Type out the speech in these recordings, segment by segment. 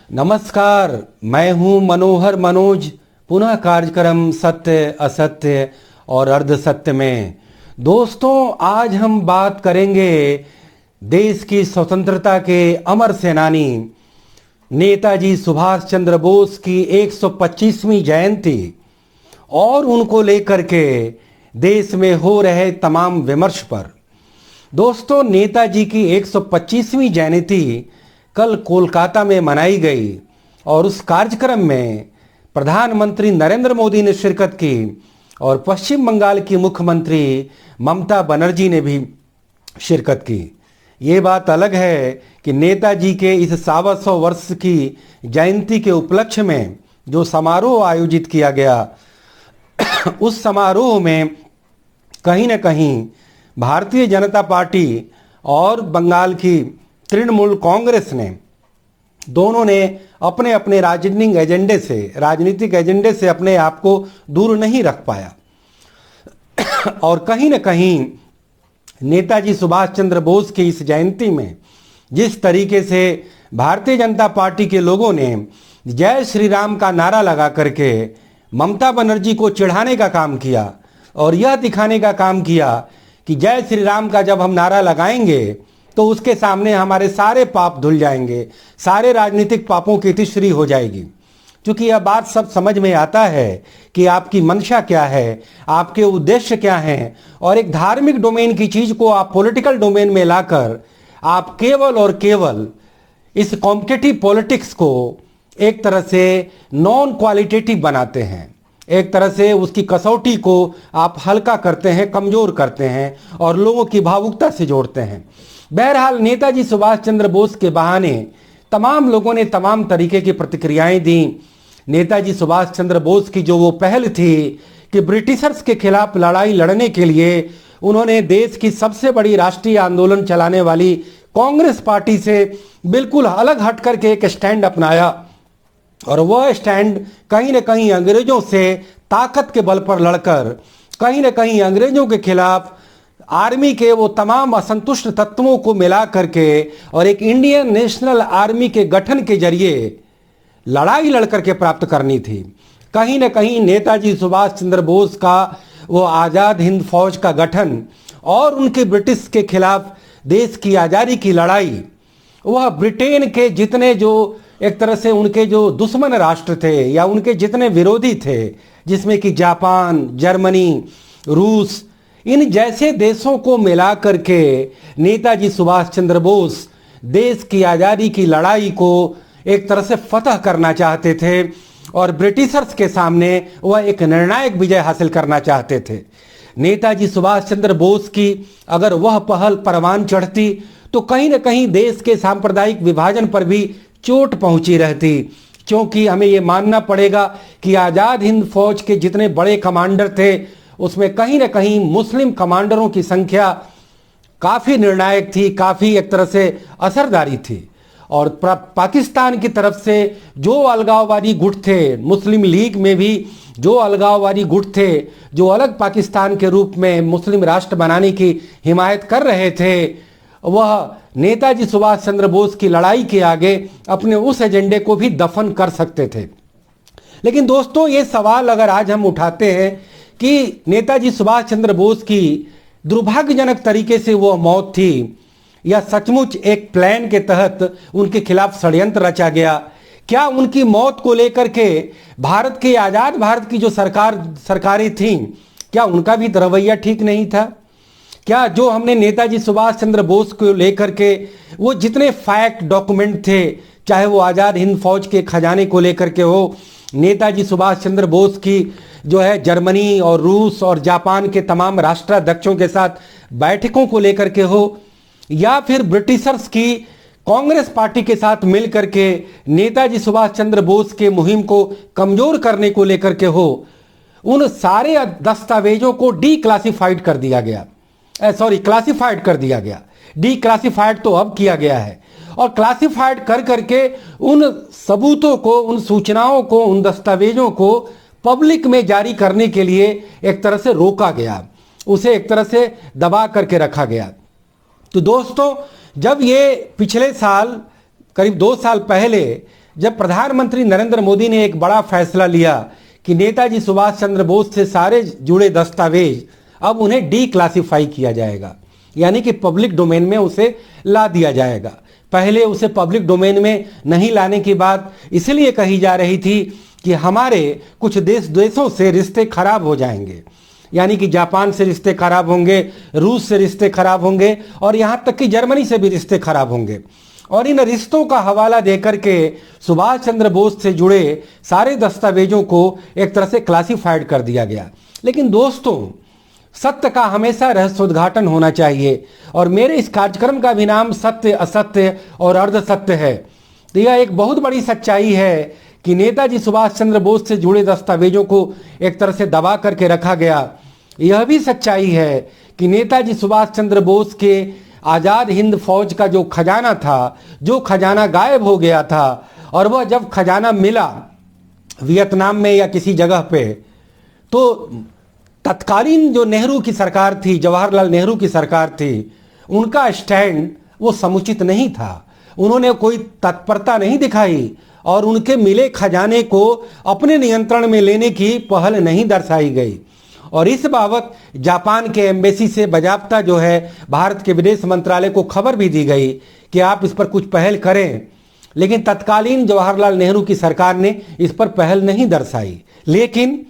नमस्कार, मैं हूं मनोहर मनोज। पुनः कार्यक्रम सत्य असत्य और अर्ध सत्य में दोस्तों आज हम बात करेंगे देश की स्वतंत्रता के अमर सेनानी नेताजी सुभाष चंद्र बोस की 125वीं जयंती और उनको लेकर के देश में हो रहे तमाम विमर्श पर। दोस्तों नेताजी की 125वीं जयंती कल कोलकाता में मनाई गई और उस कार्यक्रम में प्रधानमंत्री नरेंद्र मोदी ने शिरकत की और पश्चिम बंगाल की मुख्यमंत्री ममता बनर्जी ने भी शिरकत की। ये बात अलग है कि नेताजी के इस 125 वर्ष की जयंती के उपलक्ष्य में जो समारोह आयोजित किया गया उस समारोह में कहीं न कहीं भारतीय जनता पार्टी और बंगाल की तृणमूल कांग्रेस ने दोनों ने अपने अपने राजनीतिक एजेंडे से अपने आप को दूर नहीं रख पाया और कहीं न कहीं नेताजी सुभाष चंद्र बोस की इस जयंती में जिस तरीके से भारतीय जनता पार्टी के लोगों ने जय श्री राम का नारा लगा करके ममता बनर्जी को चिढ़ाने का काम किया और यह दिखाने का काम किया कि जय श्री राम का जब हम नारा लगाएंगे तो उसके सामने हमारे सारे पाप धुल जाएंगे, सारे राजनीतिक पापों की तिश्री हो जाएगी। क्योंकि यह बात सब समझ में आता है कि आपकी मंशा क्या है, आपके उद्देश्य क्या हैं, और एक धार्मिक डोमेन की चीज को आप पॉलिटिकल डोमेन में लाकर आप केवल और केवल इस कॉम्पिटिटिव पॉलिटिक्स को एक तरह से नॉन क्वालिटेटिव बनाते हैं, एक तरह से उसकी कसौटी को आप हल्का करते हैं, कमजोर करते हैं और लोगों की भावुकता से जोड़ते हैं। बहरहाल नेताजी सुभाष चंद्र बोस के बहाने तमाम लोगों ने तमाम तरीके की प्रतिक्रियाएं दी। नेताजी सुभाष चंद्र बोस की जो वो पहल थी कि ब्रिटिशर्स के खिलाफ लड़ाई लड़ने के लिए उन्होंने देश की सबसे बड़ी राष्ट्रीय आंदोलन चलाने वाली कांग्रेस पार्टी से बिल्कुल अलग हट करके एक स्टैंड अपनाया और वह स्टैंड कहीं न कहीं अंग्रेजों से ताकत के बल पर लड़कर कहीं न कहीं अंग्रेजों के खिलाफ आर्मी के वो तमाम असंतुष्ट तत्वों को मिला करके और एक इंडियन नेशनल आर्मी के गठन के जरिए लड़ाई लड़कर के प्राप्त करनी थी। कहीं न कहीं नेताजी सुभाष चंद्र बोस का वो आज़ाद हिंद फौज का गठन और उनके ब्रिटिश के खिलाफ देश की आज़ादी की लड़ाई, वह ब्रिटेन के जितने जो एक तरह से उनके जो दुश्मन राष्ट्र थे या उनके जितने विरोधी थे, जिसमें कि जापान, जर्मनी, रूस, इन जैसे देशों को मिला करके नेताजी सुभाष चंद्र बोस देश की आज़ादी की लड़ाई को एक तरह से फतह करना चाहते थे और ब्रिटिशर्स के सामने वह एक निर्णायक विजय हासिल करना चाहते थे। नेताजी सुभाष चंद्र बोस की अगर वह पहल परवान चढ़ती तो कहीं न कहीं देश के सांप्रदायिक विभाजन पर भी चोट पहुंची रहती, क्योंकि हमें ये मानना पड़ेगा कि आज़ाद हिंद फौज के जितने बड़े कमांडर थे उसमें कहीं न कहीं मुस्लिम कमांडरों की संख्या काफ़ी निर्णायक थी, काफ़ी एक तरह से असरदारी थी। और पाकिस्तान की तरफ से जो अलगाववादी गुट थे, मुस्लिम लीग में भी जो अलगाववादी गुट थे, जो अलग पाकिस्तान के रूप में मुस्लिम राष्ट्र बनाने की हिमायत कर रहे थे, वह नेताजी सुभाष चंद्र बोस की लड़ाई के आगे अपने उस एजेंडे को भी दफन कर सकते थे। लेकिन दोस्तों ये सवाल अगर आज हम उठाते हैं कि नेताजी सुभाष चंद्र बोस की दुर्भाग्यजनक तरीके से वो मौत थी या सचमुच एक प्लान के तहत उनके खिलाफ षड्यंत्र रचा गया, क्या उनकी मौत को लेकर के भारत के आज़ाद भारत की जो सरकारें थीं, क्या उनका भी रवैया ठीक नहीं था? क्या जो हमने नेताजी सुभाष चंद्र बोस को लेकर के वो जितने फैक्ट डॉक्यूमेंट थे, चाहे वो आज़ाद हिंद फौज के खजाने को लेकर के हो, नेताजी सुभाष चंद्र बोस की जो है जर्मनी और रूस और जापान के तमाम राष्ट्राध्यक्षों के साथ बैठकों को लेकर के हो, या फिर ब्रिटिशर्स की कांग्रेस पार्टी के साथ मिल करके नेताजी सुभाष चंद्र बोस के मुहिम को कमजोर करने को लेकर के हो, उन सारे दस्तावेजों को क्लासिफाइड कर दिया गया। क्लासिफाइड तो अब किया गया है और क्लासिफाइड कर करके उन सबूतों को, उन सूचनाओं को, उन दस्तावेजों को पब्लिक में जारी करने के लिए एक तरह से रोका गया, उसे एक तरह से दबा करके रखा गया। तो दोस्तों जब ये पिछले साल करीब 2 साल पहले जब प्रधानमंत्री नरेंद्र मोदी ने एक बड़ा फैसला लिया कि नेताजी सुभाष चंद्र बोस से सारे जुड़े दस्तावेज अब उन्हें डी क्लासिफाई किया जाएगा, यानी कि पब्लिक डोमेन में उसे ला दिया जाएगा। पहले उसे पब्लिक डोमेन में नहीं लाने की बात इसलिए कही जा रही थी कि हमारे कुछ देशों से रिश्ते खराब हो जाएंगे, यानी कि जापान से रिश्ते खराब होंगे, रूस से रिश्ते खराब होंगे और यहां तक कि जर्मनी से भी रिश्ते खराब होंगे। और इन रिश्तों का हवाला देकर के सुभाष चंद्र बोस से जुड़े सारे दस्तावेजों को एक तरह से क्लासिफाइड कर दिया गया। लेकिन दोस्तों, सत्य का हमेशा रहस्योद्घाटन होना चाहिए और मेरे इस कार्यक्रम का भी नाम सत्य, असत्य और अर्ध सत्य है। तो यह एक बहुत बड़ी सच्चाई है कि नेताजी सुभाष चंद्र बोस से जुड़े दस्तावेजों को एक तरह से दबा करके रखा गया। यह भी सच्चाई है कि नेताजी सुभाष चंद्र बोस के आज़ाद हिंद फौज का जो खजाना था, जो खजाना गायब हो गया था, और वह जब खजाना मिला वियतनाम में या किसी जगह पे, तो तत्कालीन जो नेहरू की सरकार थी, जवाहरलाल नेहरू की सरकार थी, उनका स्टैंड वो समुचित नहीं था। उन्होंने कोई तत्परता नहीं दिखाई और उनके मिले खजाने को अपने नियंत्रण में लेने की पहल नहीं दर्शाई गई। और इस बाबत जापान के एम्बेसी से बाजाबता जो है भारत के विदेश मंत्रालय को खबर भी दी गई कि आप इस पर कुछ पहल करें, लेकिन तत्कालीन जवाहरलाल नेहरू की सरकार ने इस पर पहल नहीं दर्शाई। लेकिन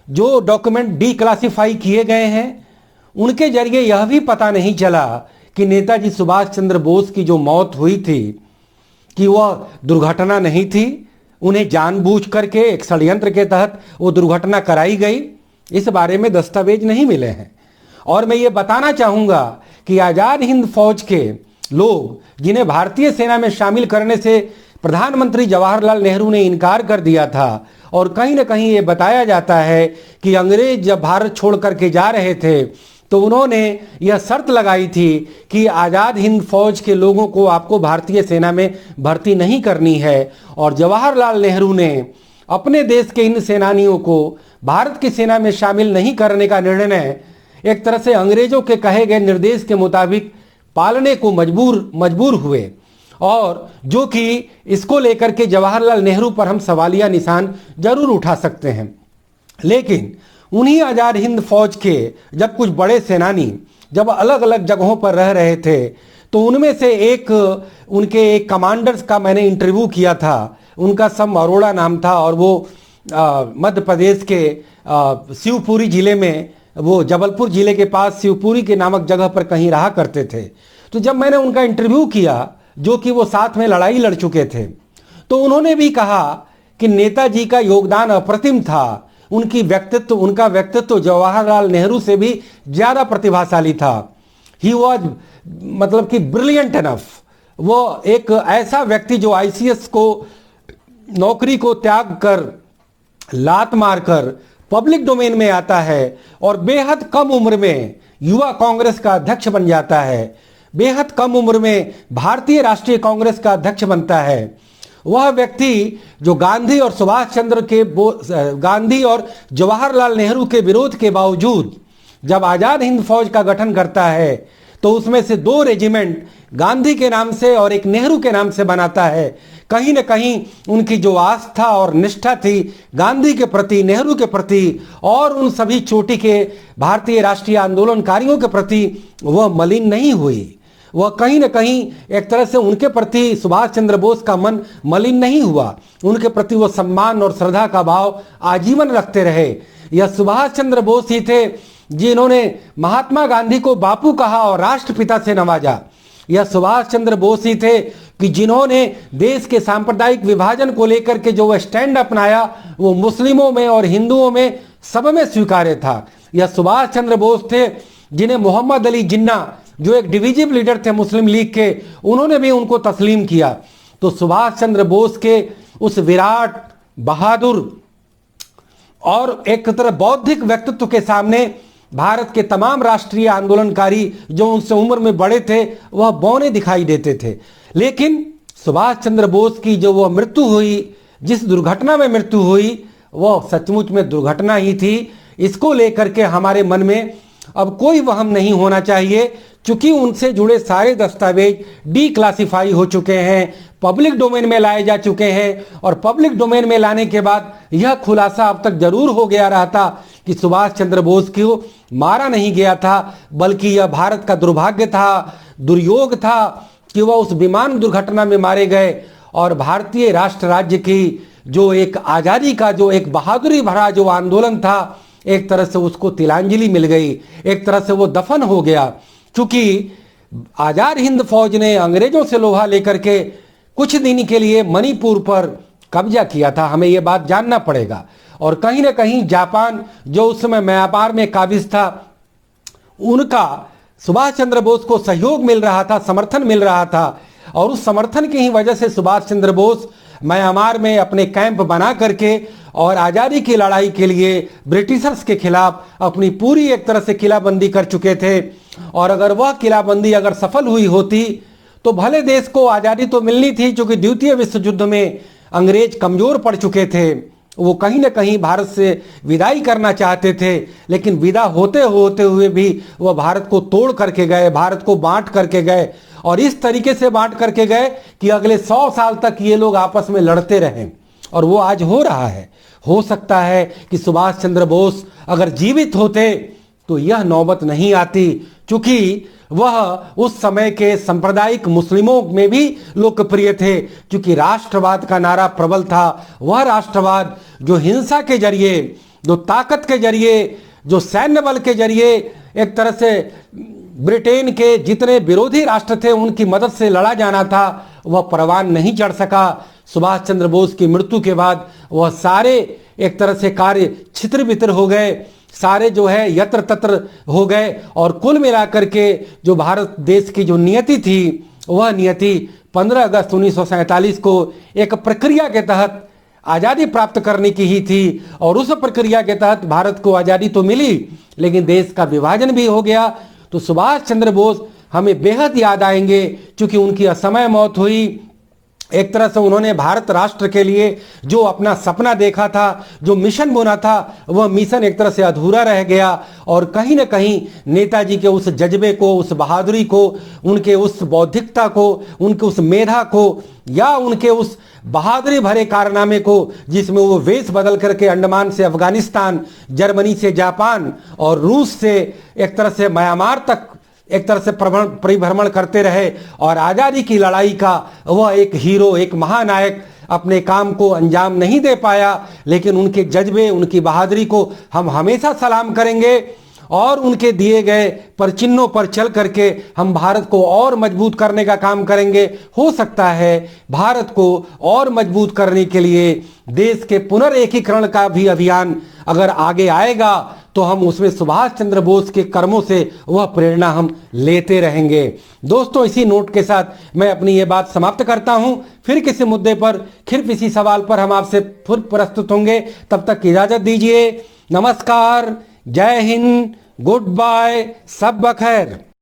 जो डॉक्यूमेंट डी क्लासिफाई किए गए हैं उनके जरिए यह भी पता नहीं चला कि नेताजी सुभाष चंद्र बोस की जो मौत हुई थी कि वह दुर्घटना नहीं थी, उन्हें जानबूझ करके एक षड्यंत्र के तहत वो दुर्घटना कराई गई। इस बारे में दस्तावेज नहीं मिले हैं। और मैं ये बताना चाहूँगा कि आज़ाद हिंद फौज के लोग जिन्हें भारतीय सेना में शामिल करने से प्रधानमंत्री जवाहरलाल नेहरू ने इनकार कर दिया था, और कहीं ना कहीं ये बताया जाता है कि अंग्रेज जब भारत छोड़ करके जा रहे थे तो उन्होंने यह शर्त लगाई थी कि आज़ाद हिंद फौज के लोगों को आपको भारतीय सेना में भर्ती नहीं करनी है। और जवाहरलाल नेहरू ने अपने देश के इन सेनानियों को भारत की सेना में शामिल नहीं करने का निर्णय एक तरह से अंग्रेजों के कहे गए निर्देश के मुताबिक पालने को मजबूर हुए, और जो कि इसको लेकर के जवाहरलाल नेहरू पर हम सवालिया निशान जरूर उठा सकते हैं। लेकिन उन्हीं आज़ाद हिंद फौज के जब कुछ बड़े सेनानी जब अलग अलग जगहों पर रह रहे थे, तो उनमें से उनके एक कमांडर्स का मैंने इंटरव्यू किया था। उनका सम अरोड़ा नाम था और वो मध्य प्रदेश के शिवपुरी जिले में, वो जबलपुर जिले के पास शिवपुरी के नामक जगह पर कहीं रहा करते थे। तो जब मैंने उनका इंटरव्यू किया, जो कि वो साथ में लड़ाई लड़ चुके थे, तो उन्होंने भी कहा कि नेताजी का योगदान अप्रतिम था। उनका व्यक्तित्व जवाहरलाल नेहरू से भी ज्यादा प्रतिभाशाली था। ही वॉज मतलब कि ब्रिलियंट एनफ। वो एक ऐसा व्यक्ति जो आईसीएस को नौकरी को त्याग कर, लात मारकर पब्लिक डोमेन में आता है और बेहद कम उम्र में युवा कांग्रेस का अध्यक्ष बन जाता है, बेहद कम उम्र में भारतीय राष्ट्रीय कांग्रेस का अध्यक्ष बनता है। वह व्यक्ति जो गांधी और जवाहरलाल नेहरू के विरोध के बावजूद जब आज़ाद हिंद फौज का गठन करता है, तो उसमें से 2 रेजिमेंट गांधी के नाम से और एक नेहरू के नाम से बनाता है। कहीं न कहीं उनकी जो आस्था और निष्ठा थी गांधी के प्रति, नेहरू के प्रति और उन सभी चोटी के भारतीय राष्ट्रीय आंदोलनकारियों के प्रति वह मलिन नहीं हुई। वह कहीं न कहीं एक तरह से उनके प्रति सुभाष चंद्र बोस का मन मलिन नहीं हुआ। उनके प्रति वो सम्मान और श्रद्धा का भाव आजीवन रखते रहे। यह सुभाष चंद्र बोस ही थे जिन्होंने महात्मा गांधी को बापू कहा और राष्ट्रपिता से नवाजा। यह सुभाष चंद्र बोस ही थे कि जिन्होंने देश के सांप्रदायिक विभाजन को लेकर के जो स्टैंड अपनाया, वो मुस्लिमों में और हिंदुओं में सब में स्वीकार्य था। यह सुभाष चंद्र बोस थे जिन्हें मोहम्मद अली जिन्ना, जो एक डिविजिव लीडर थे मुस्लिम लीग के, उन्होंने भी उनको तस्लीम किया। तो सुभाष चंद्र बोस के उस विराट, बहादुर और एक तरह बौद्धिक व्यक्तित्व के सामने भारत के तमाम राष्ट्रीय आंदोलनकारी जो उनसे उम्र में बड़े थे, वह बौने दिखाई देते थे। लेकिन सुभाष चंद्र बोस की जो वह मृत्यु हुई, जिस दुर्घटना में मृत्यु हुई, वह सचमुच में दुर्घटना ही थी। इसको लेकर के हमारे मन में अब कोई वहम नहीं होना चाहिए, चूंकि उनसे जुड़े सारे दस्तावेज डीक्लासिफाई हो चुके हैं, पब्लिक डोमेन में लाए जा चुके हैं, और पब्लिक डोमेन में लाने के बाद यह खुलासा अब तक जरूर हो गया रहा था कि सुभाष चंद्र बोस को मारा नहीं गया था, बल्कि यह भारत का दुर्भाग्य था, दुर्योग था कि वह उस विमान दुर्घटना में मारे गए, और भारतीय राष्ट्र राज्य की जो एक आजादी का जो एक बहादुरी भरा जो आंदोलन था, एक तरह से उसको तिलांजलि मिल गई, एक तरह से वो दफन हो गया। क्योंकि आजाद हिंद फौज ने अंग्रेजों से लोहा लेकर के कुछ दिन के लिए मणिपुर पर कब्जा किया था, हमें यह बात जानना पड़ेगा। और कहीं ना कहीं जापान जो उस समय म्यांमार में काबिज था, उनका सुभाष चंद्र बोस को सहयोग मिल रहा था, समर्थन मिल रहा था, और उस समर्थन की ही वजह से सुभाष चंद्र बोस म्यांमार में अपने कैंप बना करके और आज़ादी की लड़ाई के लिए ब्रिटिशर्स के खिलाफ अपनी पूरी एक तरह से किलाबंदी कर चुके थे। और अगर वह किलाबंदी अगर सफल हुई होती तो भले देश को आज़ादी तो मिलनी थी, क्योंकि द्वितीय विश्व युद्ध में अंग्रेज कमजोर पड़ चुके थे, वो कहीं ना कहीं भारत से विदाई करना चाहते थे, लेकिन विदा होते होते हुए भी वह भारत को तोड़ करके गए, भारत को बांट करके गए, और इस तरीके से बांट करके गए कि अगले 100 साल तक ये लोग आपस में लड़ते रहे। और वो आज हो रहा है। हो सकता है कि सुभाष चंद्र बोस अगर जीवित होते तो यह नौबत नहीं आती, क्योंकि वह उस समय के सांप्रदायिक मुस्लिमों में भी लोकप्रिय थे, क्योंकि राष्ट्रवाद का नारा प्रबल था। वह राष्ट्रवाद जो हिंसा के जरिए, जो ताकत के जरिए, जो सैन्य बल के जरिए एक तरह से ब्रिटेन के जितने विरोधी राष्ट्र थे उनकी मदद से लड़ा जाना था, वह परवान नहीं चढ़ सका। सुभाष चंद्र बोस की मृत्यु के बाद वह सारे एक तरह से कार्य छितर बितर हो गए, सारे जो है यत्र तत्र हो गए, और कुल मिलाकर के जो भारत देश की जो नियति थी वह नियति 15 अगस्त 1947 को एक प्रक्रिया के तहत आज़ादी प्राप्त करने की ही थी। और उस प्रक्रिया के तहत भारत को आज़ादी तो मिली, लेकिन देश का विभाजन भी हो गया। तो सुभाष चंद्र बोस हमें बेहद याद आएंगे, क्योंकि उनकी असमय मौत हुई। एक तरह से उन्होंने भारत राष्ट्र के लिए जो अपना सपना देखा था, जो मिशन बुना था, वह मिशन एक तरह से अधूरा रह गया। और कहीं ना कहीं नेताजी के उस जज्बे को, उस बहादुरी को, उनके उस बौद्धिकता को, उनके उस मेधा को, या उनके उस बहादुरी भरे कारनामे को, जिसमें वो वेश बदल करके अंडमान से अफगानिस्तान, जर्मनी से जापान और रूस से एक तरह से म्यांमार तक एक तरह से परिभ्रमण करते रहे, और आज़ादी की लड़ाई का वह एक हीरो, एक महानायक अपने काम को अंजाम नहीं दे पाया, लेकिन उनके जज्बे, उनकी बहादुरी को हम हमेशा सलाम करेंगे, और उनके दिए गए परचिन्हों पर चल करके हम भारत को और मजबूत करने का काम करेंगे। हो सकता है भारत को और मजबूत करने के लिए देश के पुनर्एकीकरण का भी अभियान अगर आगे आएगा तो हम उसमें सुभाष चंद्र बोस के कर्मों से वह प्रेरणा हम लेते रहेंगे। दोस्तों, इसी नोट के साथ मैं अपनी ये बात समाप्त करता हूं। फिर किसी मुद्दे पर, फिर किसी सवाल पर हम आपसे फिर प्रस्तुत होंगे। तब तक इजाजत दीजिए। नमस्कार, जय हिंद, गुड बाय, सब बखैर।